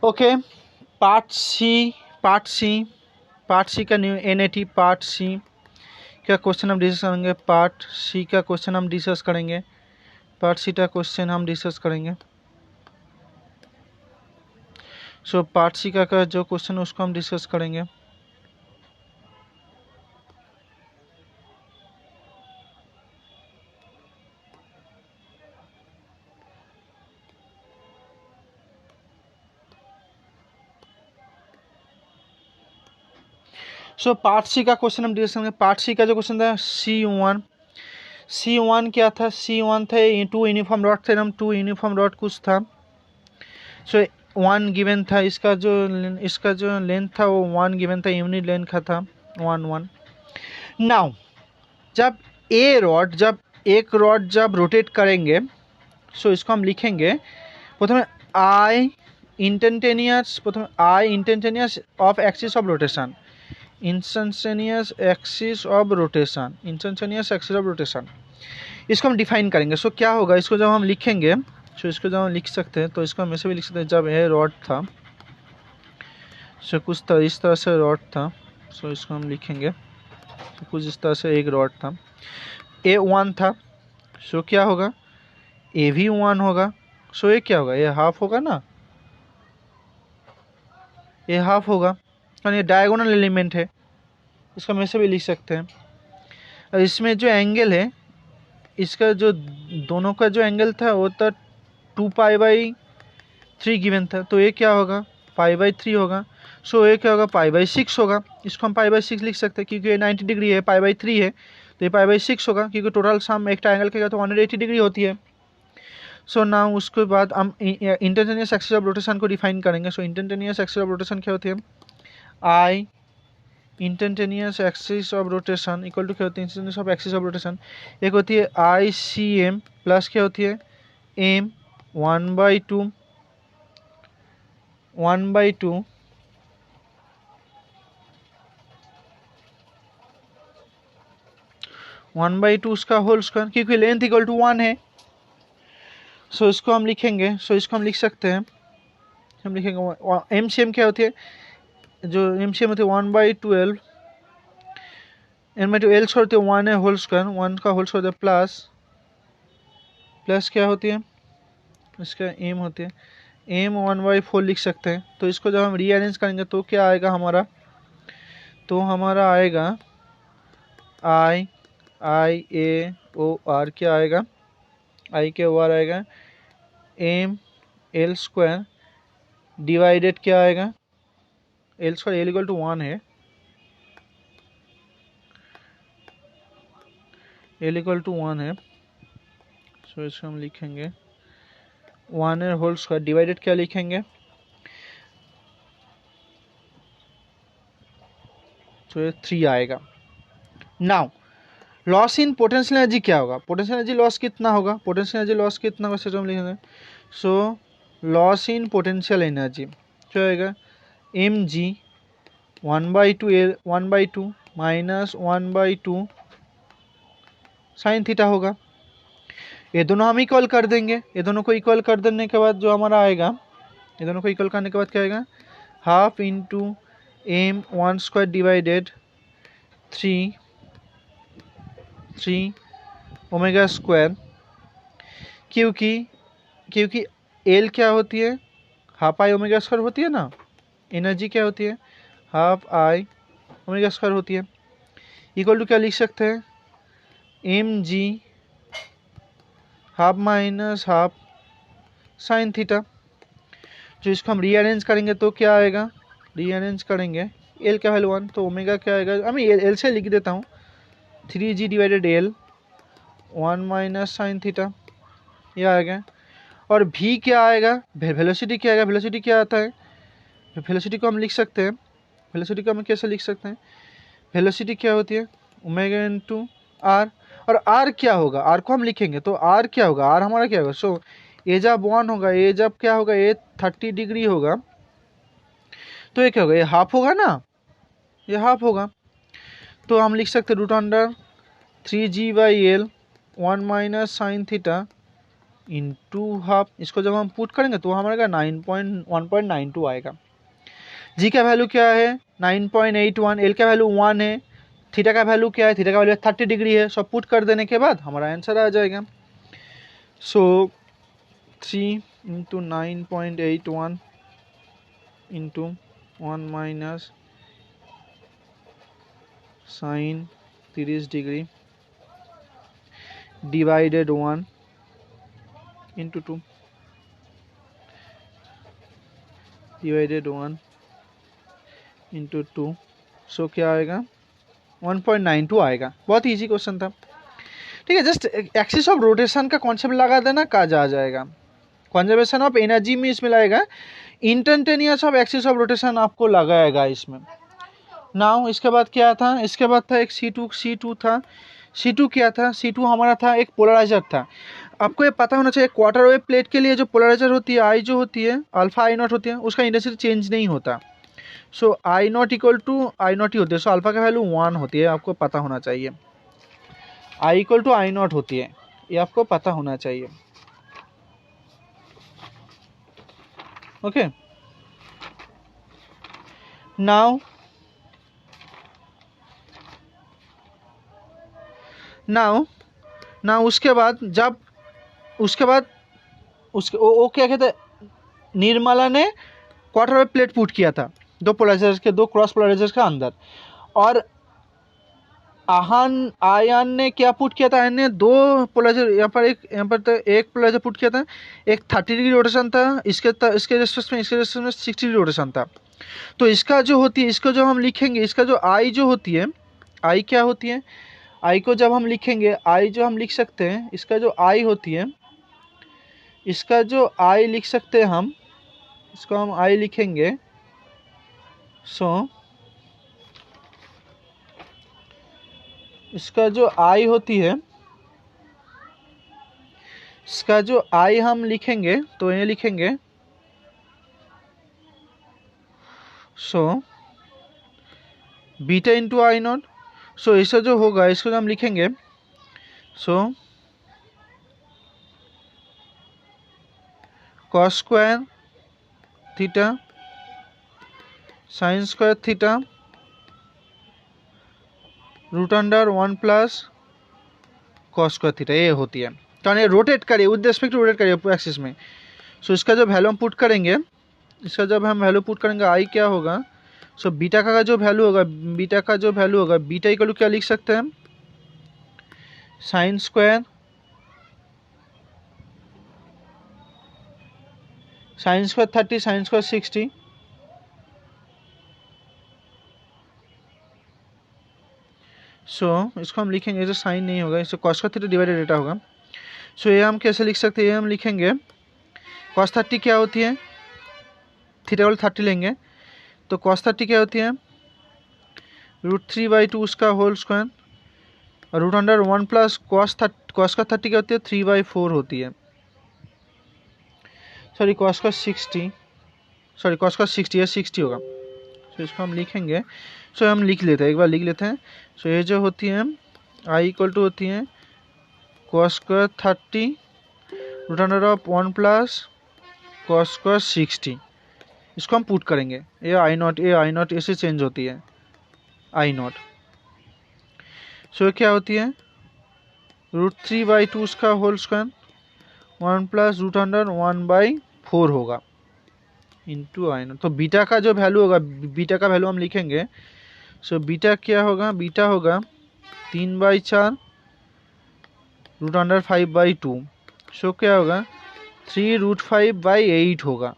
Okay, part सी का new NAT part सी का question हम डिस्कस करेंगे। पार्ट सी का क्वेश्चन हम डिस्कस करेंगे। सो पार्ट सी का जो क्वेश्चन उसको हम डिस्कस करेंगे। सो पार्ट सी का क्वेश्चन हम डिस्कस करेंगे। पार्ट सी का जो क्वेश्चन था C1 क्या था? C1 था 2 यूनिफॉर्म रॉड थे, हम 2 यूनिफॉर्म रॉड कुछ था। सो 1 गिवन था, इसका जो लेंथ था वो 1 गिवन था, यूनिट लेंथ का था 1 नाउ जब एक रॉड जब रोटेट करेंगे, सो इसको हम लिखेंगे प्रथम I instantaneous of axis of rotation, instantaneous axis of rotation. इसको हम डिफाइन करेंगे। सो क्या होगा, इसको जब हम लिखेंगे, सो इसको जब हम लिख सकते हैं तो इसको हम ऐसे भी लिख सकते हैं, जब ये रॉड था, सो कुछ इस तरह से रॉड था, सो इसको हम लिखेंगे तो कुछ इस तरह से एक रॉड था, A1 था, सो क्या होगा, A भी 1 होगा, सो ये क्या होगा, ये हाफ होगा ना, ये हाफ होगा, और ये डायगोनल एलिमेंट है, इसको हम ऐसे भी लिख सकते हैं। और इसमें जो एंगल है, इसका जो दोनों का जो एंगल था वो था 2π/3 गिवन था, तो ये क्या होगा, π/3 होगा। सो ये क्या होगा, π/6 होगा। इसको हम π/6 लिख सकते हैं क्योंकि ये 90 डिग्री है, π/3 है तो ये π/6 होगा, क्योंकि टोटल सम एक ट्रायंगल का तो 180 डिग्री होती है। सो नाउ उसके बाद हम इंस्टेंटेनियस एक्सिस ऑफ रोटेशन को डिफाइन करेंगे। So instantaneous axis of rotation क्या होती है, I instantaneous axis of rotation equal to क्या होती है, instantaneous of axis of rotation एक होती है ICM प्लस क्या होती है M 1/2 उसका होल स्क्वायर, क्योंकि लेंथ इक्वल टू 1 है। सो इसको हम लिखेंगे, सो इसको हम लिख सकते हैं, हम लिखेंगे MCM क्या होती है, जो MCM होती है 1/12 n/2 L छोड़ते 1 है होल स्क्वायर, 1 का होल स्क्वायर प्लस क्या होती है, इसका M होती है M 1/4 लिख सकते हैं। तो इसको जब हम रीअरेंज करेंगे तो क्या आएगा हमारा, तो हमारा आएगा IAOR क्या आएगा, IKOR आएगा M L स्क्वायर डिवाइडेड क्या आएगा, L square L equal to 1 है, L इक्वल टू 1 है। सो इसको हम लिखेंगे 1 है होल स्क्वायर डिवाइडेड क्या लिखेंगे, तो ये 3 आएगा। Now loss in potential energy क्या होगा, पोटेंशियल एनर्जी लॉस कितना होगा, पोटेंशियल एनर्जी लॉस कितना होगा, सिस्टम लिखेंगे। So loss in potential energy क्या होगा, mg 1/2 माइनस 1/2 साइन थीटा होगा। ये दोनों हम इक्वल कर देंगे, ये दोनों को इक्वल कर देने के बाद जो हमारा आएगा, ये दोनों को इक्वल करने के बाद क्या आएगा, half into M 1 square divided 3 omega square, क्योंकि L क्या होती है, हाफ I ओमेगा स्क्वायर होती है ना, एनर्जी क्या होती है, हाफ I ओमेगा स्क्वायर होती है, इक्वल टू क्या लिख सकते हैं, mg half minus half sine theta. जो इसको हम रीअरेंज करेंगे तो क्या आएगा, रीअरेंज करेंगे L का वैल्यू 1 तो ओमेगा क्या आएगा, मैं L से लिख देता हूँ 3g divided L 1 minus sine theta, ये आएगा। और v क्या आएगा, वेलोसिटी क्या आएगा, वेलोसिटी क्या आता है, वेलोसिटी को हम लिख सकते हैं, वेलोसिटी को हम कैसे लिख सकते हैं, वेलोसिटी क्या होती है ओमेगा इनटू r, और r क्या होगा, r को हम लिखेंगे तो r क्या होगा, r हमारा क्या होगा, सो ए जब 1 होगा, ए जब क्या होगा, ए 30 डिग्री होगा, तो ये क्या होगा, ये हाफ होगा ना, ये हाफ होगा। तो हम लिख सकते हैं √3g/L 1 minus sine theta into half, इसको जब हम पुट करेंगे तो हमारा 1.92 आएगा। जी का वैल्यू क्या है 9.81, एल का वैल्यू 1 है, थीटा का वैल्यू क्या है, थीटा का वैल्यू 30 डिग्री है। सब पुट कर देने के बाद हमारा आंसर आ जाएगा। So 3 into 9.81 into 1 minus sine 30 degree divided 1 into 2 divided 1 into 2, so क्या आएगा 1.92 आएगा। बहुत इजी क्वेश्चन था, ठीक है। जस्ट एक्सिस ऑफ रोटेशन का कॉन्सेप्ट लगा देना, काज आ जाएगा। कंजर्वेशन ऑफ एनर्जी में इसमें लगेगा, instantaneous of axis of rotation आपको लगाएगा इसमें। नाउ इसके बाद क्या था, इसके बाद था एक C2 था। C2 क्या था, C2 हमारा था एक पोलराइजर था। आपको ये पता होना चाहिए क्वार्टर वेव प्लेट के लिए जो पोलराइजर होती है आई जो होती है अल्फा आई नॉट होती है, उसका इंटेंसिटी चेंज नहीं होता। So I naught equal to I naught ही होती है। सो अल्फा का वैल्यू 1 होती है, आपको पता होना चाहिए। आई इक्वल टू आई नॉट होती है, ये आपको पता होना चाहिए। ओके, नाउ उसके बाद जब वो क्या कहते हैं, निर्मला ने क्वार्टर वेव प्लेट पुट किया था दो पोलराइजर्स के, दो क्रॉस पोलराइजर्स के अंदर, और आयन ने क्या पुट किया था, आयन ने दो पोलराइजर यहाँ पर तो एक पोलराइजर पुट किया था, एक 30 डिग्री रोटेशन था, इसके रेस्पेक्ट में 60 डिग्री रोटेशन था। तो इसका जो होती है, इसको जो हम लिखेंगे, इसका जो आई जो होती है, आई क्या होती है, आई को जब हम लिखेंगे, आई जो हम लिख सकते हैं, इसका जो आई होती है, इसका जो आई लिख सकते हैं हम, इसको हम आई लिखेंगे। सो इसका जो आई होती है, इसका जो आई हम लिखेंगे तो ये लिखेंगे, so beta into I naught. So इसका जो होगा, इसको जो हम लिखेंगे, so cos square theta sine square theta root under 1 plus cos square theta, ये होती है। तो ये रोटेट करिए, विद रिस्पेक्ट टू रोटेट करिए एक्सिस में। सो इसका जो वैल्यू हम पुट करेंगे, इसका जब हम वैल्यू पुट करेंगे, आई क्या होगा, सो बीटा का जो वैल्यू होगा, बीटा इक्वल टू क्या लिख सकते हैं, साइन स्क्वायर 30 साइन स्क्वायर 60, सो इसको हम लिखेंगे, इसे साइन नहीं होगा, इसे कॉस का थीटा डिवाइडेड डेटा होगा। सो ये हम कैसे लिख सकते हैं, ये हम लिखेंगे कॉस 30 क्या होती है, थीटा वाले 30 लेंगे, तो कॉस 30 क्या होती है, √3/2 उसका होल स्क्वायर, और रूट अंडर 1 प्लस कॉस का 30 क्या होती है, 3/4 होती है। सॉरी कॉस का 60 है, 60 होगा। सो इसको हम लिखेंगे, सो हम लिख लेते हैं, एक बार लिख लेते हैं। सो ये जो होती है, आई इक्वल टू होती है cos square 30 root under of 1 plus cos square 60। इसको हम पुट करेंगे, ये आई नॉट ऐसे चेंज होती है, आई नॉट। सो क्या होती है, √3/2 उसका whole square 1 plus root under 1/4 होगा इंटू आई नॉट। तो बीटा का जो वैल्यू होगा, बीटा का वैल्यू हम लिखेंगे। सो बीटा क्या होगा, बीटा होगा 3/4 रूट अंडर 5/2। सो क्या होगा 3√5/8 होगा,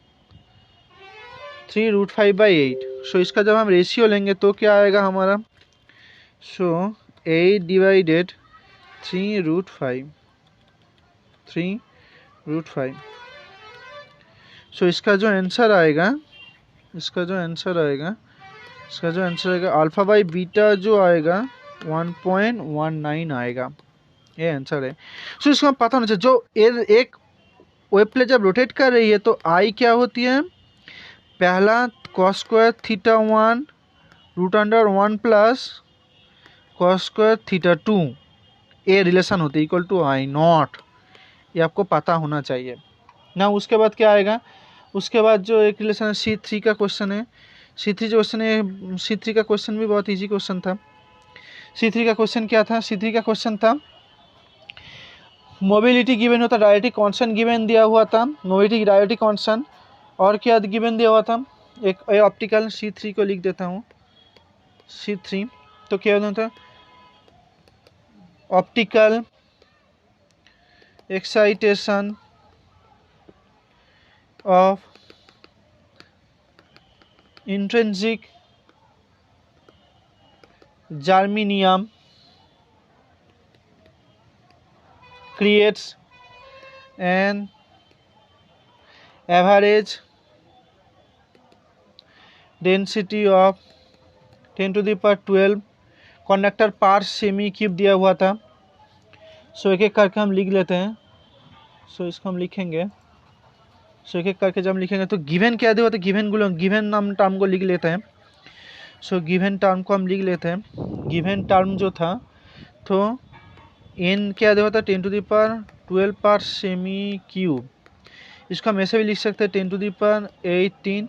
3√5/8। सो इसका जब हम रेशियो लेंगे तो क्या आएगा हमारा, सो 8 डिवाइडेड 3√5। सो इसका जो आंसर आएगा, अल्फा बाई बीटा जो आएगा 1.19 आएगा, ये आंसर है। सो इसको हम पता होना चाहिए, जो एक वेब प्लेट जब रोटेट कर रही है तो आई क्या होती है, पहला cos square theta 1 root under 1 plus cos square theta 2, ये रिलेशन होती है इक्वल टू आई नॉट, ये आपको पता होना चाहिए ना। उसके बाद क्या आएगा, उसके बाद जो एक रिलेशन है C3 का क्वेश्चन है। C3 जो क्वेश्चन है, C3 का क्वेश्चन भी बहुत ईजी क्वेश्चन था। C3 का क्वेश्चन क्या था, C3 का क्वेश्चन था मोबिलिटी गिवन होता, डायरेक्टिक कांस्टेंट गिवन दिया हुआ था, मोबिलिटी डायरेक्टिक कांस्टेंट, और क्या गिवन दिया हुआ था, एक ऑप्टिकल। C3 को लिख देता हूँ, C3 तो क्या होता था, optical excitation of intrinsic germanium creates an average density of 10 to the power 12 conductor पर सेमी क्यूब दिया हुआ था। सो एक एक करके हम लिख लेते हैं। सो इसको हम लिखेंगे, सो एक एक करके जब हम लिखेंगे तो गिवन क्या दिया हुआ था, गिवन नाम टर्म को लिख लेते हैं। सो गिवन टर्म को हम लिख लेते हैं। गिवन टर्म जो था तो n क्या दिया हुआ था, 10 to the power 12 पर सेमी क्यूब। इसको हम ऐसे भी लिख सकते हैं 10 to the power 18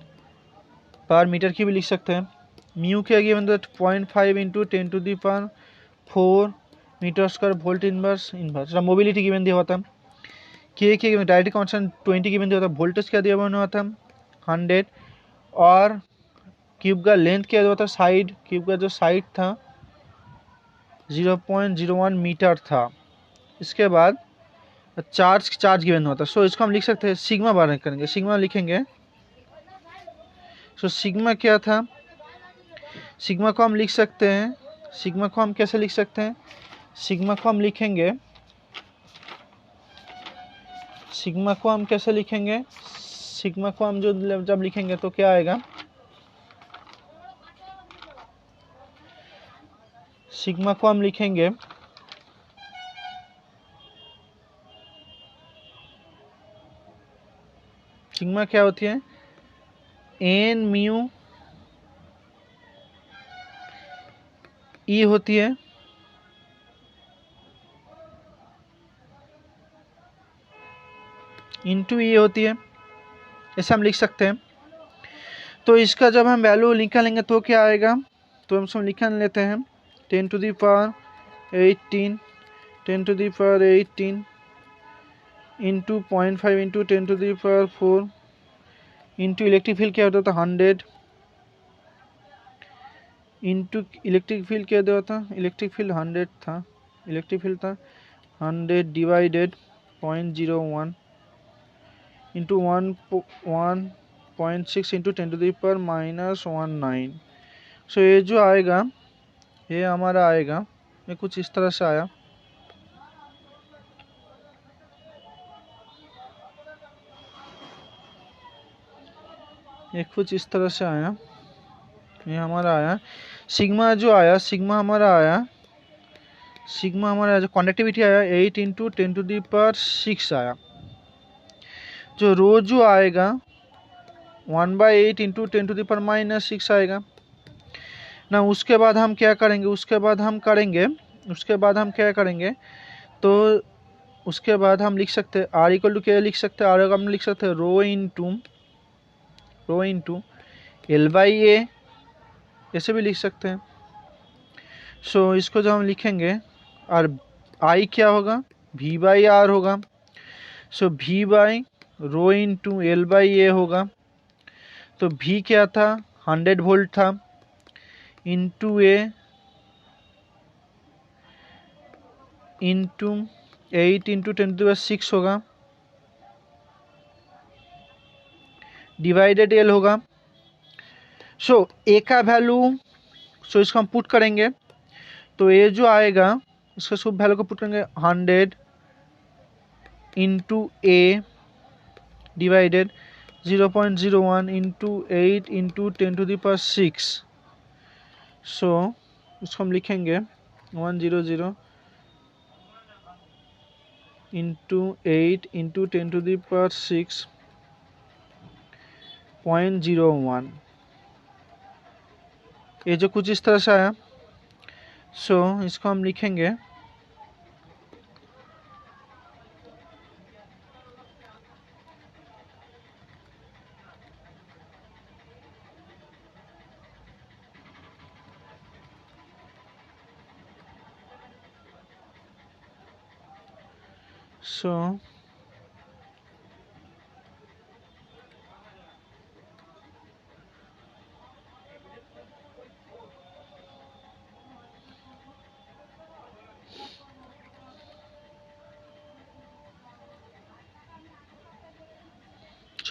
पर मीटर क्यूब भी लिख सकते हैं। म्यू क्या गिवन था 0.5 इंटू 10 to the power 4 metre square volt inverse. Mobility given दिया हुआ था। के गिवन, डायरेक्टिक कांस्टेंट 20 गिवन दिया हुआ था। वोल्टेज क्या दिया हुआ था 100, और क्यूब का लेंथ क्या दिया हुआ था, साइड क्यूब का जो साइड था 0.01 मीटर था। इसके बाद चार्ज गिवन हुआ था। सो इसको हम लिख सकते हैं सिग्मा बार करेंगे, सिग्मा लिखेंगे। सो सिग्मा क्या था, सिग्मा को हम लिख सकते हैं, सिग्मा को हम कैसे लिख सकते हैं, सिग्मा को हम लिखेंगे, सिग्मा को हम कैसे लिखेंगे, सिग्मा को हम जो जब लिखेंगे तो क्या आएगा, सिग्मा को हम लिखेंगे सिग्मा क्या होती है, एन म्यू ई होती है इंटू ई होती है, ऐसे हम लिख सकते हैं। तो इसका जब हम वैल्यू निकालेंगे तो क्या आएगा, तो हम निकाल लेते हैं 10 to the power 18 10 to the power 18 into 0.5 इंटू 10 to the power 4 into electric field क्या होता था 100 इंटू इलेक्ट्रिक फील्ड क्या दिया था, इलेक्ट्रिक फील्ड 100 था, इलेक्ट्रिक फील्ड था 100 divided 0.01 into 1.6 into 10 to the power -19। सो ये जो आएगा, ये हमारा आएगा, ये कुछ इस तरह से आया। ये कुछ इस तरह से आया, ये हमारा आया सिग्मा जो आया, सिग्मा हमारा आया, सिग्मा हमारा जो कंडक्टिविटी आया 8 इंटू 10 to the power 6 आया। जो रो जो आएगा 1/8 इंटू 10 to the power -6 आएगा ना। उसके बाद हम क्या करेंगे, उसके बाद हम क्या करेंगे, तो उसके बाद हम लिख सकते हैं R इक्वल टू क्या लिख सकते हैं, R हम लिख सकते हैं रो इंटू L/A, ऐसे भी लिख सकते हैं। सो इसको जब हम लिखेंगे, और I क्या होगा, V/R होगा। सो V by rho into L/A होगा। तो V क्या था 100 वोल्ट था, into A into 8 into 10 to the power 6 होगा, डिवाइडेड L होगा। सो A का वैल्यू, सो इसको हम पुट करेंगे, तो A जो आएगा इसका सब वैल्यू को पुट करेंगे 100 into A divided 0.01 into 8 into 10 to the power 6। सो इसको हम लिखेंगे 100 into 8 into 10 to the power 6.01। ये जो कुछ इस तरह से आया। सो इसको हम लिखेंगे सो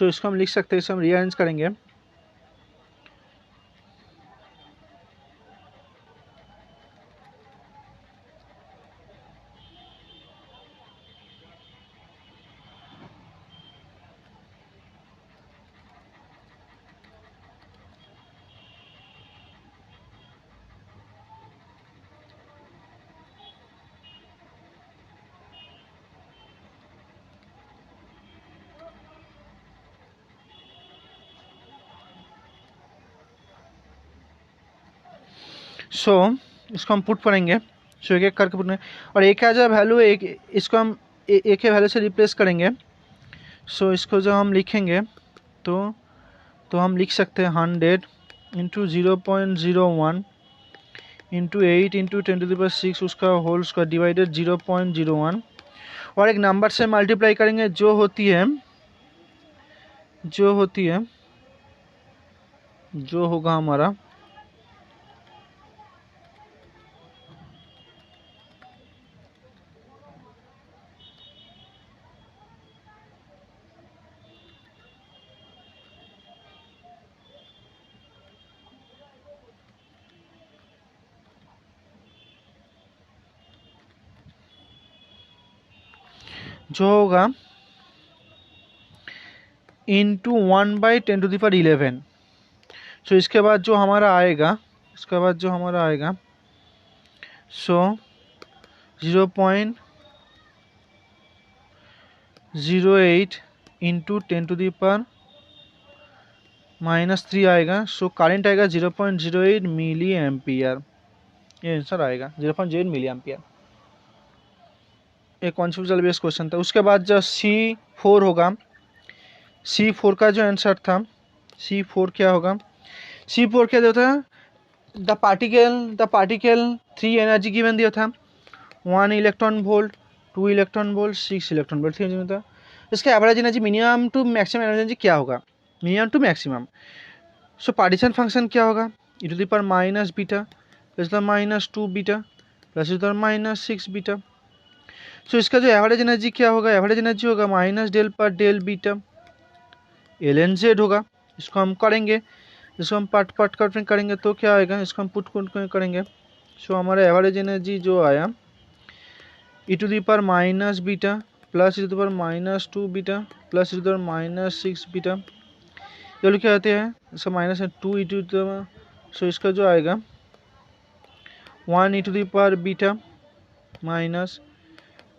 इसको हम लिख सकते हैं, इसे हम रीअरेंज करेंगे। सो इसको हम पुट करेंगे। सो एक एक करके पुट करेंगे, और एक का जो वैल्यू एक, इसको हम एक के वैल्यू से रिप्लेस करेंगे। सो इसको जो हम लिखेंगे तो हम लिख सकते हैं 100 इंटू 0.01 इंटू 8 इंटू 10⁶ उसका होल स्क्वायर डिवाइडेड 0.01, और एक नंबर से मल्टीप्लाई करेंगे जो होगा हमारा इंटू 1/10⁻11। सो इसके बाद जो हमारा आएगा सो 0.08 इंटू 10⁻³ आएगा। सो करंट आएगा 0.08 मिली एम्पियर। ये आंसर आएगा 0.08 मिली एम्पियर। एक कॉन्सेप्चुअल बेस्ड क्वेश्चन था। उसके बाद जो C4 होगा, C4 का जो आंसर था, C4 क्या होगा, C4 क्या देता है, द पार्टिकल 3 एनर्जी गिवन दिया था, 1 electron volt, 2 electron volt, 6 electron volt, 3 था। इसका average energy minimum to maximum energy क्या होगा, minimum to maximum. So partition function क्या होगा, e⁻β plus the -2 beta plus the -6 beta. So इसका जो एवरेज एनर्जी क्या होगा, एवरेज एनर्जी होगा -del पर del बीटा ln/z होगा। इसको हम करेंगे, इसको हम पार्ट करेंगे तो क्या आएगा, इसको हम पुट करेंगे। सो हमारा एवरेज एनर्जी जो आया e⁻β plus e⁻2 beta plus e⁻6 beta, ये लोग क्या होते हैं, इसका -2 सो इसका जो आएगा 1 e⁻β minus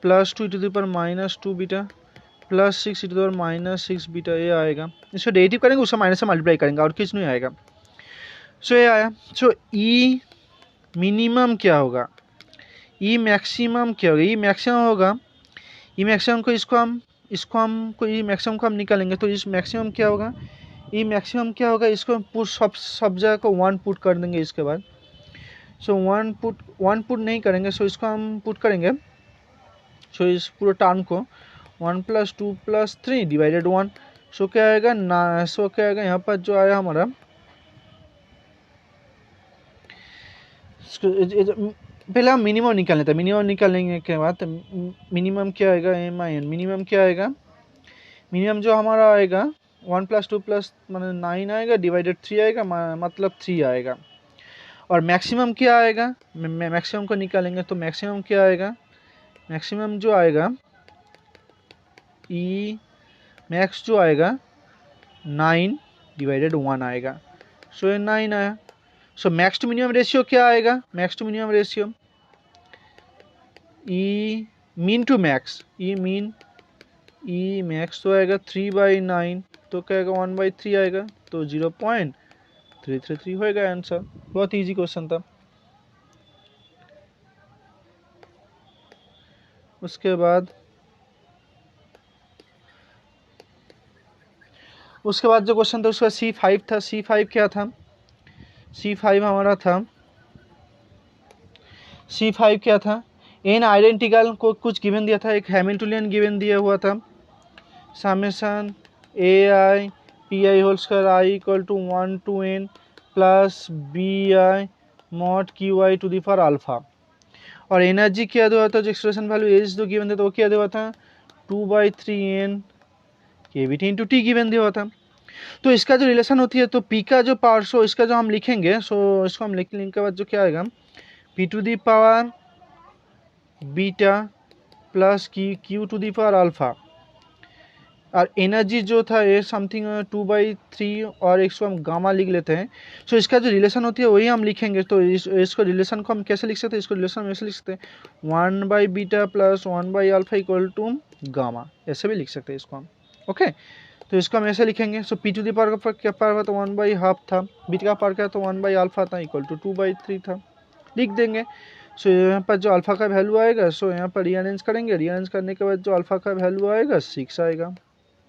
plus 2 e⁻2 beta plus 6 e⁻6 beta, ये आएगा। इसको डेरिवेटिव करेंगे, उसका माइनस से मल्टीप्लाई करेंगे, और कुछ नहीं आएगा। सो ये आया। सो ई मिनिमम क्या होगा, ई मैक्सिमम क्या होगा, ई मैक्सिमम होगा, ई मैक्सिमम को ई मैक्सिमम को हम निकालेंगे तो इस मैक्सिमम क्या होगा, ई मैक्सिमम क्या होगा, इसको सब जगह को 1 पुट कर देंगे इसके बाद। सो 1 पुट नहीं करेंगे, सो इसको हम पुट करेंगे। सो इस पूरे टर्म को 1 + 2 + 3 डिवाइडेड 1। सो क्या आएगा ना, सो क्या आएगा यहाँ पर जो आया हमारा, पहले हम मिनिमम निकाल लेते हैं। मिनिमम निकालने के बाद मिनिमम क्या आएगा, MIN मिनिमम क्या आएगा, मिनिमम जो हमारा आएगा 1 + 2 + 9 आएगा डिवाइडेड 3 आएगा, मतलब 3 आएगा। और मैक्सिमम क्या आएगा, मैक्सिमम को निकालेंगे तो मैक्सिमम क्या आएगा, मैक्सिमम जो आएगा ई मैक्स जो आएगा 9 डिवाइडेड 1 आएगा। सो ये 9 आया। So max to minimum ratio क्या आएगा, max to minimum ratio E min to max, E max तो आएगा 3/9, तो क्या आएगा 1/3 आएगा, तो 0.333 होएगा आंसर। बहुत इजी क्वेश्चन था। उसके बाद जो क्वेश्चन था उसका C5 था। C5 क्या था, C5 हमारा था, C5 क्या था, एन आइडेंटिकल को कुछ गिवन दिया था, एक हैमिल्टनियन गिवन दिया हुआ था, summation A I P I whole square I equal to 1 to n plus B I mod Q I to the power alpha. और एनर्जी क्या दिया था, जो एक्सप्रेशन वैल्यू एज जो गिवन था वो क्या दिया था 2/3n kVt into T given दिया हुआ था। तो इसका जो रिलेशन होती है, तो पी का जो पावर, सो इसका जो हम लिखेंगे, सो इसको हम लिखने के बाद जो क्या आएगा P to the power beta plus Q to the power alpha. और एनर्जी जो था ये समथिंग 2/3 और इसको हम गामा लिख लेते हैं। सो इसका जो रिलेशन होती है वही हम लिखेंगे। तो इसको रिलेशन को हम कैसे लिख सकते हैं, इसको रिलेशन में ऐसे लिख सकते हैं 1/बीटा प्लस 1/अल्फा इक्वल टू गामा, ऐसे भी लिख सकते हैं इसको हम। ओके, तो इसको हम ऐसे लिखेंगे। सो पी टू दी पावर का क्या पावर तो 1/12 था, बीटा का पावर क्या तो 1/अल्फा था इक्वल टू 2/3 था, लिख देंगे। सो यहाँ पर जो अल्फा का वैल्यू आएगा, सो यहाँ पर रीअरेंज करेंगे, रीअरेंज करने के बाद जो अल्फा का वैल्यू आएगा 6 आएगा।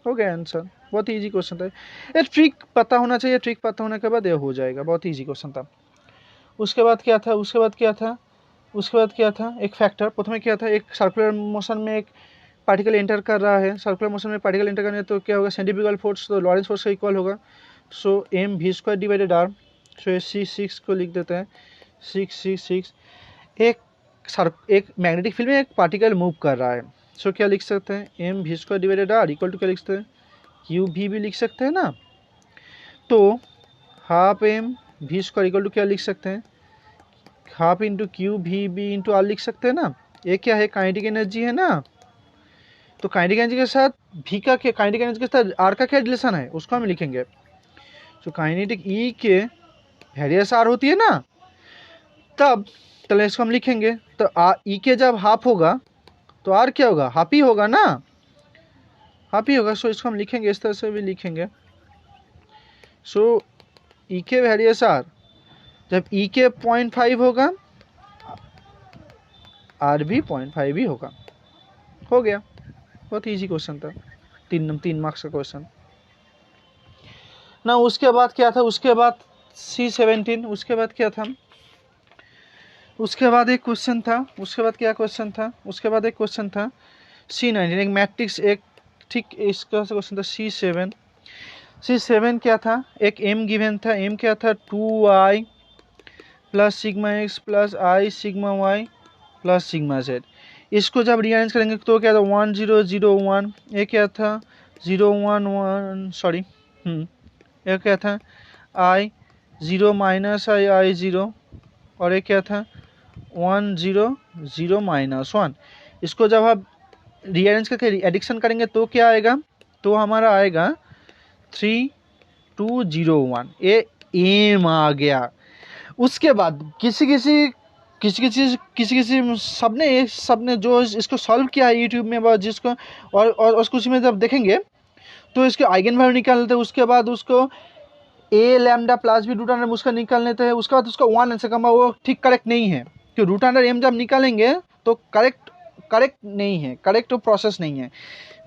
हो गया आंसर। बहुत इजी क्वेश्चन था ये, ट्रिक पता होना चाहिए, ट्रिक पता होने के बाद ये हो जाएगा। बहुत इजी क्वेश्चन था। उसके बाद क्या था, उसके बाद क्या था एक फैक्टर। प्रथम क्या था, एक सर्कुलर मोशन में एक पार्टिकल एंटर कर रहा है, सर्कुलर मोशन में पार्टिकल एंटर करने तो क्या होगा सेंट्रीफ्यूगल फोर्स, तो लॉरेंस फोर्स का इक्वल होगा। So M V square divided R. So ये C6 को लिख देते हैं 6 एक मैग्नेटिक फील्ड में एक पार्टिकल मूव कर रहा है। सो क्या लिख सकते हैं M V square divided R equal to क्या लिख सकते हैं क्यू भी लिख सकते हैं ना। तो half M V square equal to क्या लिख सकते हैं हाफ इंटू क्यू भी इंटू आर लिख सकते हैं ना। ये क्या है काइनेटिक एनर्जी है ना। तो काइनेटिक एनर्जी के साथ भी का क्या, काइनेटिक एनर्जी के साथ आर का क्या रिलेशन है उसको हम लिखेंगे। तो काइनेटिक ई के वेरियस आर होती है ना, तब चलो इसको हम लिखेंगे। तो ई के जब हाफ होगा तो आर क्या होगा हाफ ही होगा ना, हाफ ही होगा। सो इसको हम लिखेंगे, इस तरह से भी लिखेंगे। सो ई के वेरियस आर जब ई के 0.5 होगा आर भी 0.5 ही होगा। हो गया, बहुत इजी क्वेश्चन था, 3 मार्क्स का क्वेश्चन ना। उसके बाद क्या था, उसके बाद C17, उसके बाद क्या था, उसके बाद एक क्वेश्चन था, उसके बाद क्या क्वेश्चन था, उसके बाद एक क्वेश्चन था C19 एक मैट्रिक्स, एक ठीक इसका क्वेश्चन था C7 क्या था, एक m गिवन था, m क्या था 2i plus sigma x plus i sigma y plus sigma z। इसको जब रीअरेंज करेंगे तो क्या था 1 0 0 1, ये क्या था 0 1 1 सॉरी ये क्या था i 0 माइनस i 0, और ये क्या था 1 0 0 माइनस 1। इसको जब आप रीअरेंज करके एडिक्शन करेंगे तो क्या आएगा, तो हमारा आएगा 3 2 0 1, ये एम आ गया। उसके बाद किसी सबने जो इसको सॉल्व किया है यूट्यूब में, जिसको और उसको उसी में जब देखेंगे तो इसके आइगन वैल्यू निकाल लेते हैं। उसके बाद उसको A lambda plus B root under उसका निकाल लेते हैं। उसके बाद उसका 1 आंसर कमा, वो ठीक करेक्ट नहीं है, क्यों रूट अंडर एम जब निकालेंगे तो करेक्ट नहीं है, करेक्ट प्रोसेस नहीं है।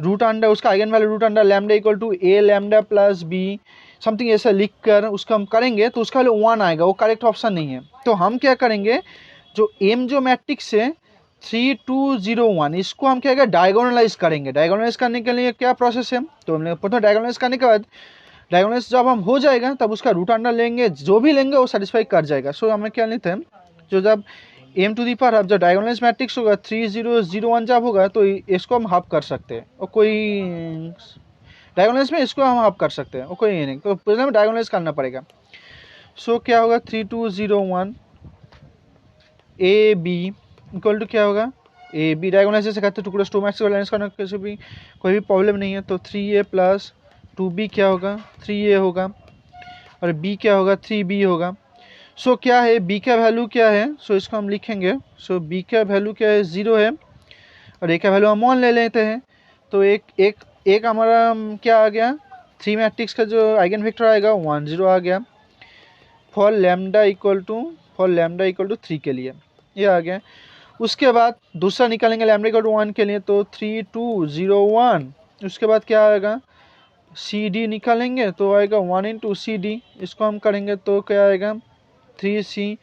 रूट अंडर उसका eigen value root under lambda equal to A lambda plus B something ऐसा लिख कर उसका हम करेंगे तो उसका वैल्यू 1 आएगा, वो करेक्ट ऑप्शन नहीं है। तो हम क्या करेंगे, जो एम जो मैट्रिक्स है 3 2 0 1, इसको हम क्या डायगोनलाइज करेंगे। डायगोनलाइज करने के लिए क्या प्रोसेस है, तो हमने प्रथम डायगोनलाइज करने के बाद डायगोनलाइज जब हम हो जाएगा तब उसका रूट अंडर लेंगे, जो भी लेंगे वो सेटिस्फाई कर जाएगा। सो हमें क्या लेते हैं, जो जब M to the power half जब डायगोनलाइज मैट्रिक्स होगा 3 0 0 1 जब होगा तो इसको हम हाफ कर सकते हैं, और कोई डायगोनलाइज में इसको हम हाफ कर सकते हैं, और कोई नहीं, तो पहले हमें डायगोनलाइज करना पड़ेगा। सो क्या होगा 3 2 0 1 ए बी इक्वल टू क्या होगा ए बी, डायगोनलाइज से कहते हैं टुकड़े 2 मैक्स बैलेंस करना, कैसे भी कोई भी प्रॉब्लम नहीं है। तो 3a प्लस 2b क्या होगा 3a होगा, और b क्या होगा 3b होगा। सो क्या है b का वैल्यू क्या है, सो इसको हम लिखेंगे। सो b का वैल्यू क्या है 0 है, और a का वैल्यू हम 1 ले लेते हैं। तो एक हमारा क्या आ गया 3 मैट्रिक्स का जो आइगन वेक्टर आएगा 1 0 आ गया फॉर लैम्डा इक्वल टू 3 के लिए, ये आ गया। उसके बाद दूसरा निकालेंगे लैम्डा इक्वल टू 1 के लिए, तो 3 2 0 1। उसके बाद क्या आएगा सी डी निकालेंगे तो आएगा 1 इंटू सी डी, इसको हम करेंगे तो क्या आएगा 3c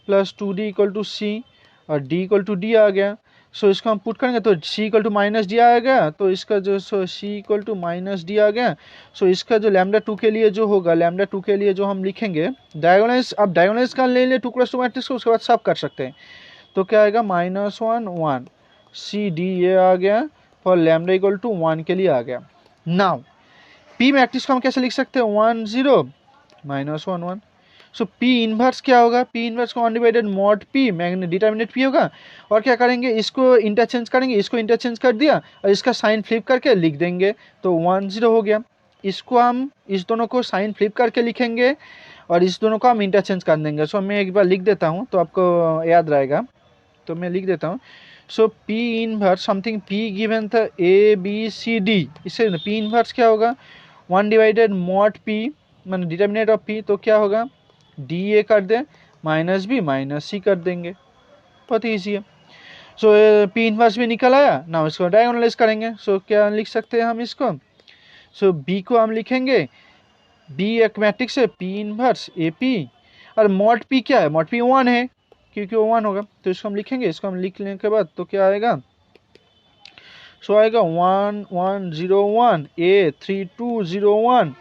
plus 2d equal to सी, और d इक्वल टू डी आ गया। सो इसको हम पुट करेंगे तो सी इक्वल टू माइनस डी आ गया, तो इसका जो सी इक्वल टू माइनस डी आ गया। सो इसका जो लैम्डा 2 के लिए जो होगा, लैम्डा 2 के लिए जो हम लिखेंगे डायगोनलाइज, अब डायगोनलाइज का ले 2 क्रॉस 2 मैट्रिक्स को, उसके बाद सब कर सकते हैं। तो क्या आएगा -1 1 सी डी ये आ गया और लैम्डा इक्वल टू 1 के लिए आ गया। नाउ पी मैट्रिक्स को हम कैसे लिख सकते हैं 1 0 -1 1। सो पी इनवर्स क्या होगा, पी इनवर्स को 1 divided mod P determinant P होगा। और क्या करेंगे, इसको इंटरचेंज करेंगे, इसको इंटरचेंज कर दिया और इसका साइन फ्लिप करके लिख देंगे तो 1 0 हो गया। इसको हम इस दोनों को साइन फ्लिप करके लिखेंगे और इस दोनों को हम इंटरचेंज कर देंगे। सो मैं एक बार लिख देता हूँ तो आपको याद रहेगा, तो मैं लिख देता हूँ। So P inverse something P given था ए बी सी डी, इससे पी इनवर्स क्या होगा 1 डिवाइडेड मॉड पी मैंने डिटर्मिनेंट ऑफ पी, तो क्या होगा डी ए कर दें माइनस बी माइनस सी कर देंगे, बहुत ईजी है। सो पी इनवर्स भी निकल आया ना, इसको डायगोनलाइज करेंगे। सो क्या लिख सकते हैं हम इसको, सो बी को हम लिखेंगे, बी एक मैट्रिक्स है पी इनवर्स ए पी, और मॉड पी क्या है, मॉड पी 1 है क्योंकि वो 1 होगा, तो इसको हम लिखेंगे। इसको हम लिख लेने के बाद तो क्या आएगा, सो आएगा 1 1 0 1 ए 3 2 0 1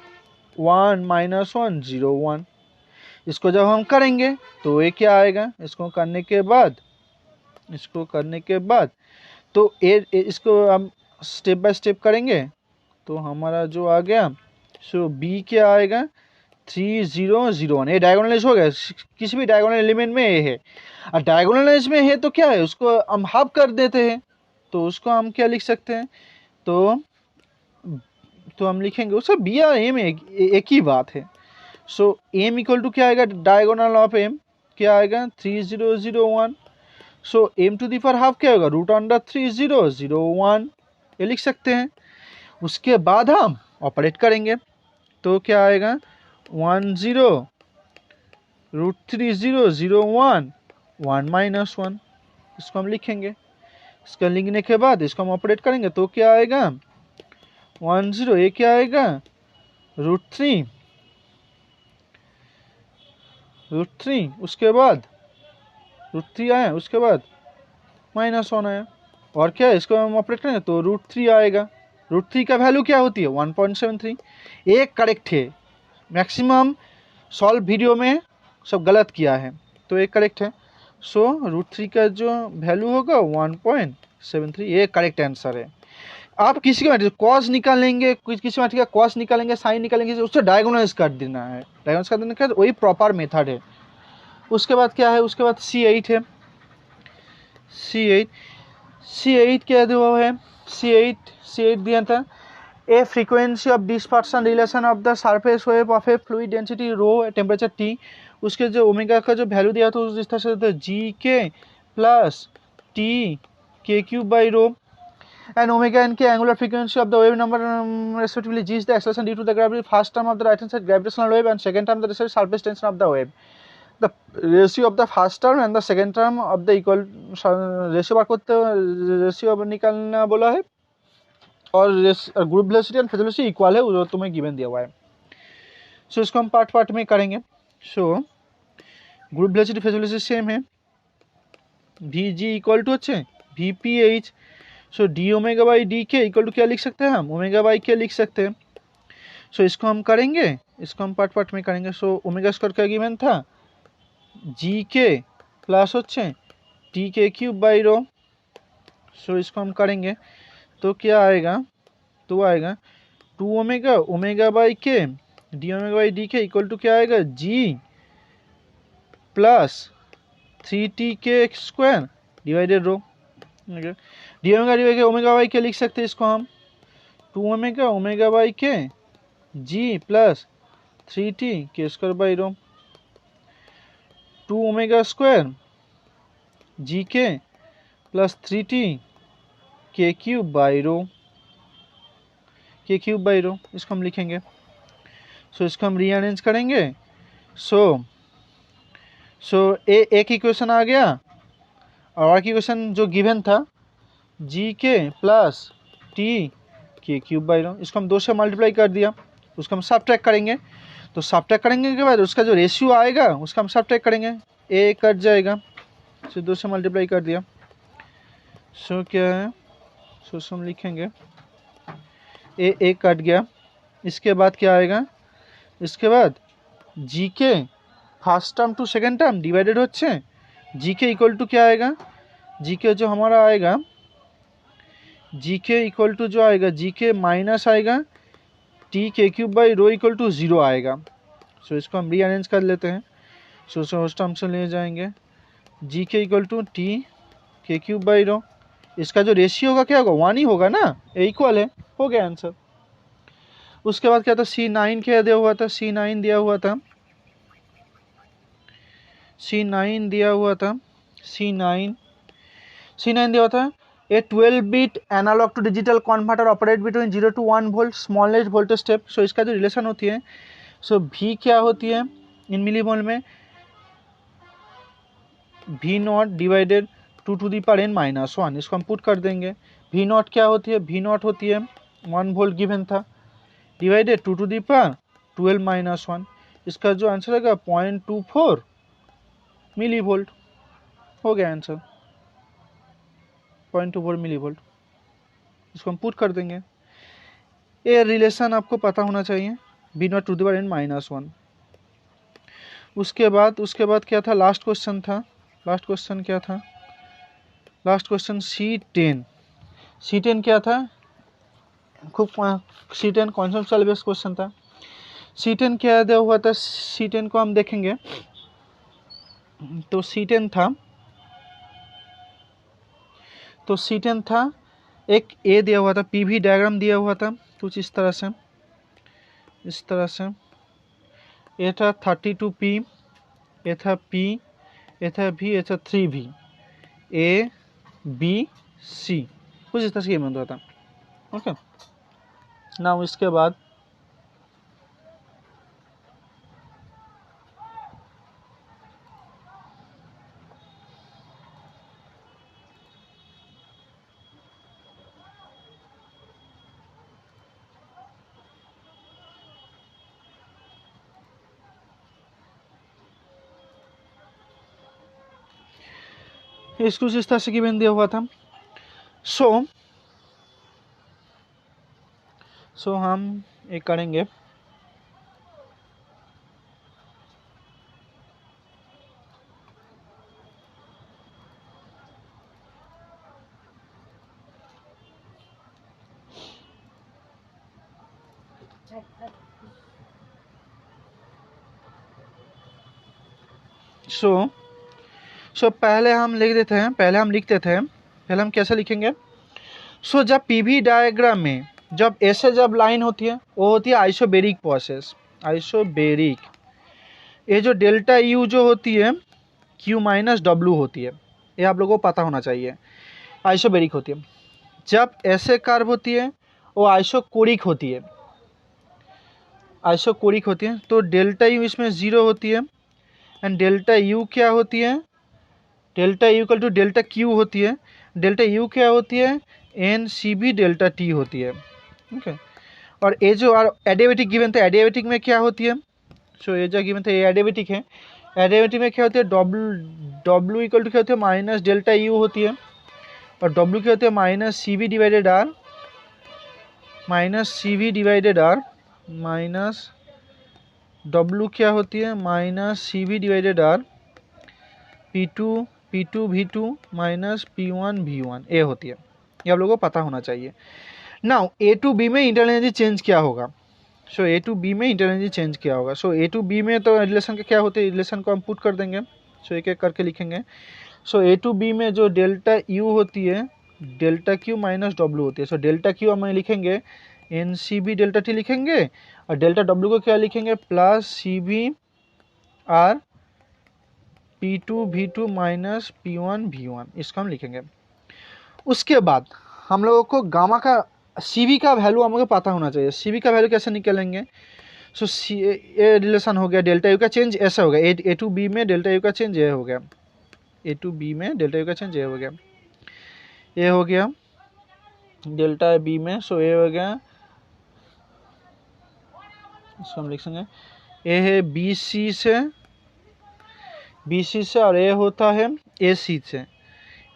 1 -1 0 1। इसको जब हम करेंगे तो ये क्या आएगा, इसको करने के बाद तो इसको हम स्टेप बाय स्टेप करेंगे तो हमारा जो आ गया, सो बी क्या आएगा 3 0 0 1। ये डायगोनलाइज हो गया, किसी भी डायगोनल एलिमेंट में ये है, और डायगोनलाइज में है तो क्या है, उसको हम हाफ कर देते हैं, तो उसको हम क्या लिख सकते हैं, तो हम लिखेंगे उसका बी और एम एक ही बात है। सो एम इक्वल टू क्या आएगा, डायगोनल ऑफ एम क्या आएगा 3 0 0 1। So M to the power half क्या होगा √3 0 0 1, ये लिख सकते हैं। उसके बाद हम ऑपरेट करेंगे तो क्या आएगा 1 0 √3 0 0 1 1 -1, इसको हम लिखेंगे। इसका लिखने के बाद इसको हम ऑपरेट करेंगे तो क्या आएगा 1 0, ये क्या आएगा √3 उसके बाद √3 आया, उसके बाद -1 आया, और क्या है इसको हम ऑपरेट करेंगे तो √3 आएगा। √3 का वैल्यू क्या होती है 1.73, एक करेक्ट है, मैक्सिमम सॉल्व वीडियो में सब गलत किया है तो एक करेक्ट है। सो √3 का जो वैल्यू होगा 1.73, ये करेक्ट आंसर है। आप किसी का कॉस निकालेंगे, किसी मैट्रिक्स का कॉस निकालेंगे, साइन निकालेंगे, उससे डायगोनलाइज कर देना है, डायगोनलाइज कर देने का वही प्रॉपर मेथड है। उसके बाद क्या है, उसके बाद C8 है, C8 क्या दिया है, C8 दिया था a frequency of dispersion relation of the surface wave of a fluid density rho temperature T, उसके जो ओमेगा का जो वैल्यू दिया था उस तरह से GK plus T K³ and omega n के angular frequency of the wave number respectively. G is the acceleration due to the gravity, first term of the right hand side gravitational wave, and second term the relative surface tension of the wave. The ratio of the first term and the second term of the equal ratio बार करते ratio निकालना बोला है, और group velocity and phase velocity equal है, वो तुम्हें given दिया हुआ है। सो इसको हम पार्ट में करेंगे। So group velocity phase velocity same है, Vg इक्वल टू अच्छे VPH। So D omega by D K equal to क्या लिख सकते हैं हम, ओमेगा बाई के लिख सकते हैं। सो इसको हम करेंगे, इसको हम पार्ट में करेंगे। सो ओमेगा स्क्वायर क्या गिवन था जी के प्लस होच्छे टी के क्यूब बाई रो। सो इसको हम करेंगे तो क्या आएगा, तो आएगा 2 omega by K D omega by D K equal to क्या आएगा जी प्लस 3t के square divided rho. D omega by K लिख सकते हैं इसको हम 2 ओमेगा बाई के जी प्लस 3t के square by rho, 2 omega square G के प्लस 3t के क्यूब बाई रो, इसको हम लिखेंगे। सो इसको हम रीअरेंज करेंगे। सो एक इक्वेशन आ गया, और एक इक्वेशन जो गिवन था जी के plus T K cube by रो, इसको हम 2 से मल्टीप्लाई कर दिया, उसको हम सबट्रैक्ट करेंगे। तो सबट्रैक्ट करेंगे के बाद उसका जो रेशियो आएगा उसका हम सबट्रैक्ट करेंगे, ए कट जाएगा, फिर 2 से मल्टीप्लाई कर दिया सो क्या है, सो हम लिखेंगे ए कट गया। इसके बाद क्या आएगा, इसके बाद जी के first term to second term divided होच्छे जी के इक्वल टू क्या आएगा, जी के जो हमारा आएगा, जी के इक्वल टू जो आएगा, जी के माइनस आएगा T K cube by rho equal to 0 आएगा। सो इसको हम रीअरेंज कर लेते हैं। सो उस टर्म से ले जाएंगे जी के equal to T K cube by रो, इसका जो रेशियो होगा क्या होगा, 1 ही होगा ना, इक्वल है, हो गया आंसर। उसके बाद क्या था, C9 क्या दिया हुआ था, C9 दिया हुआ था, C9 दिया हुआ था, C9 दिया हुआ था। A 12-bit analogue to digital converter operate between 0 to 1 volt smallest voltage step. So इसका जो रिलेशन होती है, सो V क्या होती है इन मिलीमोल में, V0 divided 2 to the power n minus 1, इसको हम पुट कर देंगे। V0 क्या होती है, V0 होती है 1 वोल्ट गिवन था, divided 2 to the power 12 minus 1, इसका जो आंसर आएगा 0.24 मिली वोल्ट, हो गया आंसर 0.24 मिली वोल्ट, इसको हम पुट कर देंगे। ये रिलेशन आपको पता होना चाहिए, V0 to the power n minus 1। उसके बाद क्या था, लास्ट क्वेश्चन था, लास्ट क्वेश्चन क्या था, लास्ट क्वेश्चन C10 क्या था, खूब C10 कॉन्सेप्चुअल बेस्ड क्वेश्चन था। C10 क्या दिया हुआ था, C10 को हम देखेंगे तो C10 था एक ए दिया हुआ था, पीवी डायग्राम दिया हुआ था कुछ इस तरह से, ये था 32P, ये था P, ये था V, ये था 3V, A B C, कुछ इस तरह से बन रहा था। ओके ना, इसके बाद इसको इस तरह से गिवन दिया हुआ था। सो हम एक करेंगे, सो पहले हम लिखते थे, कैसे लिखेंगे। जब पीवी डायग्राम में जब ऐसे जब लाइन होती है वो होती है आइसोबेरिक प्रोसेस, आइसोबेरिक। ये जो डेल्टा यू जो होती है Q माइनस W होती है, ये आप लोगों को पता होना चाहिए, आइसोबेरिक होती है। जब ऐसे कर्व होती है वो आइसोकोरिक होती है, तो डेल्टा यू इसमें 0 होती है, एंड डेल्टा यू क्या होती है, delta U equal to delta Q होती है, डेल्टा यू क्या होती है, NCB डेल्टा टी होती है। ओके और ये जो एडियाबेटिक गिवन था, एडियाबेटिक में क्या होती है, सो ये जो गिवन था ये एडियाबेटिक है, एडियाबेटिक में क्या होती है, डब्ल्यू इक्वल टू क्या होती है, माइनस डेल्टा यू होती है, और डब्ल्यू क्या होती है, minus CV divided R, minus W क्या होती है, minus CV divided R, P2 V2 minus P1 V1 ये होती है, ये आप लोगों को पता होना चाहिए। नाउ A to B में इंटरनल एनर्जी चेंज क्या होगा, सो A to B में इंटरनल एनर्जी चेंज क्या होगा। सो A to B में तो रिलेशन का क्या होते हैं, रिलेशन को हम पुट कर देंगे, सो एक एक करके लिखेंगे। सो A to B में जो डेल्टा U होती है डेल्टा Q माइनस W होती है, सो डेल्टा Q हम लिखेंगे NCB डेल्टा T लिखेंगे, और डेल्टा W को क्या लिखेंगे, plus CV R P2 V2 minus P1 V1, इसको हम लिखेंगे। उसके बाद हम लोगों को गामा का CV का वैल्यू हमें पता होना चाहिए। CV का वैल्यू कैसे निकालेंगे, सो ये रिलेशन हो गया, डेल्टा यू का चेंज ऐसा हो गया, A to B में डेल्टा यू का चेंज ये हो गया, A to B में डेल्टा यू का चेंज ये हो गया, ये हो गया डेल्टा B में, सो ये हो गया, इसको हम लिख सकते, ये है BC से, और ये होता है AC से,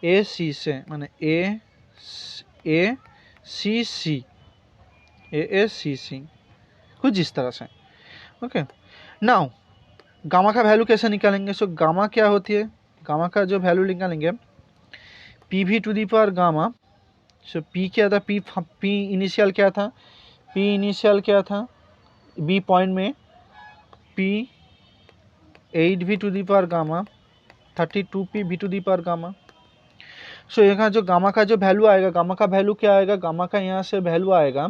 ए सी से, माने ए सी सी, ए सी सी, कुछ इस तरह से। ओके, नाउ गामा का वैल्यू कैसे निकालेंगे? सो गामा क्या होती है, गामा का जो वैल्यू निकालेंगे P V to the power gamma. So P क्या था, पी इनिशियल क्या था, पी इनिशियल क्या था बी पॉइंट में, P 8 V to the power gamma 32 P V to the power gamma. So यहाँ जो गामा का जो वैल्यू आएगा, गामा का वैल्यू क्या आएगा, गामा का यहाँ से वैल्यू आएगा,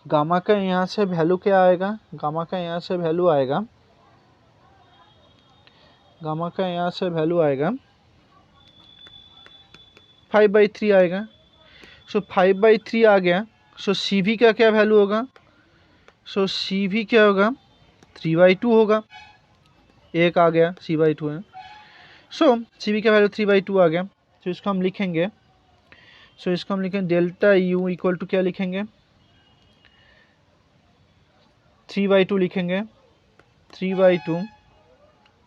गामा का यहाँ से वैल्यू क्या आएगा, गामा का यहाँ से वैल्यू आएगा, गामा का यहाँ से वैल्यू आएगा 5/3 आएगा। सो 5/3 आ गया। सो सी वी का क्या वैल्यू होगा, सो सी वी क्या होगा 3/2 होगा, एक आ गया C/2 है। सो सी वी का वैल्यू 3/2 आ गया। तो इसको हम लिखेंगे, सो इसको हम लिखेंगे डेल्टा यू इक्वल टू क्या लिखेंगे 3/2 लिखेंगे, 3/2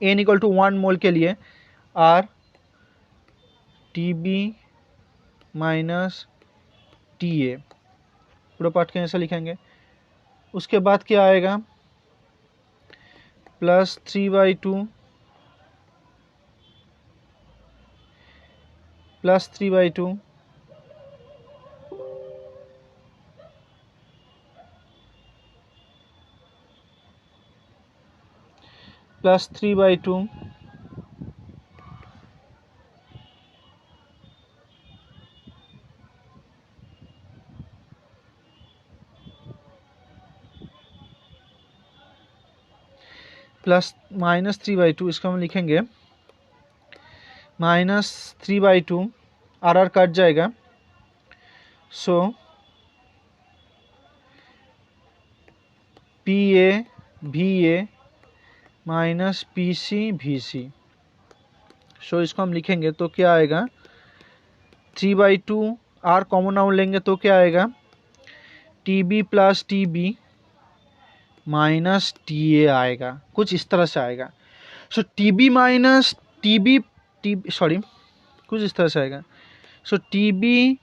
एन इक्वल टू 1 मोल के लिए R T B minus T A, पूरा पार्ट के ऐसा लिखेंगे। उसके बाद क्या आएगा plus 3/2 plus 3/2 plus 3/2 plus minus 3/2, इसको हम लिखेंगे -3/2, आर कट जाएगा। सो पी ए भी ए माइनस पी सी भी सी। सो इसको हम लिखेंगे तो क्या आएगा 3/2, आर कॉमन आउट लेंगे तो क्या आएगा T B plus T B minus T A आएगा, कुछ इस तरह से आएगा। So T B minus T B sorry कुछ इस तरह से आएगा। So T B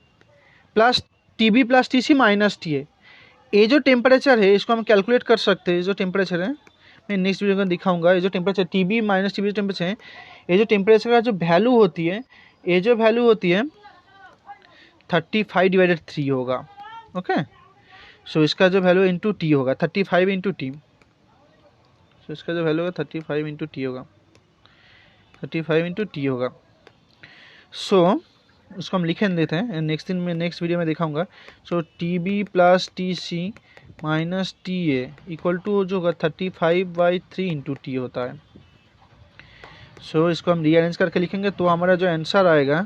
plus T C minus T A, ये जो टेम्परेचर है इसको हम कैलकुलेट कर सकते हैं। ये जो टेम्परेचर है मैं नेक्स्ट वीडियो में दिखाऊंगा। ये जो temperature T B minus T B temperature है, ये जो टेम्परेचर का जो वैल्यू होती है, ये जो वैल्यू होती है 35/3 होगा। ओके, सो इसका जो वैल्यू इंटू टी होगा 35 इंटू टी। सो इसका जो वैल्यू होगा 35 इंटू टी होगा, 35 इंटू टी होगा। सो उसको हम लिख देते हैं, नेक्स्ट वीडियो में दिखाऊंगा। So T B plus T C minus T A equal to जो होगा 35/3 इंटू टी होता है। सो इसको हम रीअरेंज करके लिखेंगे तो हमारा जो आंसर आएगा,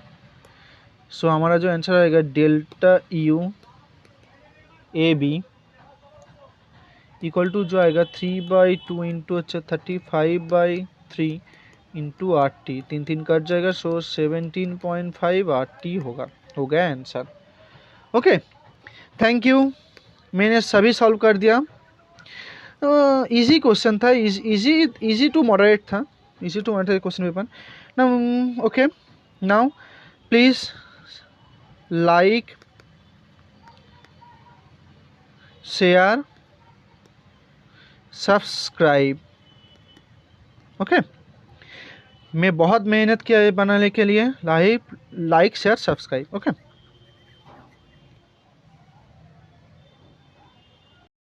सो हमारा जो आंसर आएगा delta U A B equal to जो आएगा 3/2 into 35/3 into R T, 3 cut जाएगा। सो 17.5 आर टी होगा, हो गया आंसर। ओके, थैंक यू, मैंने सभी सॉल्व कर दिया। इजी क्वेश्चन था, इजी टू मॉडरेट था, easy to moderate question paper ना। Okay, now please like, share, subscribe. Okay, मैं बहुत मेहनत किया है बनाने के लिए। Like share subscribe. ओके।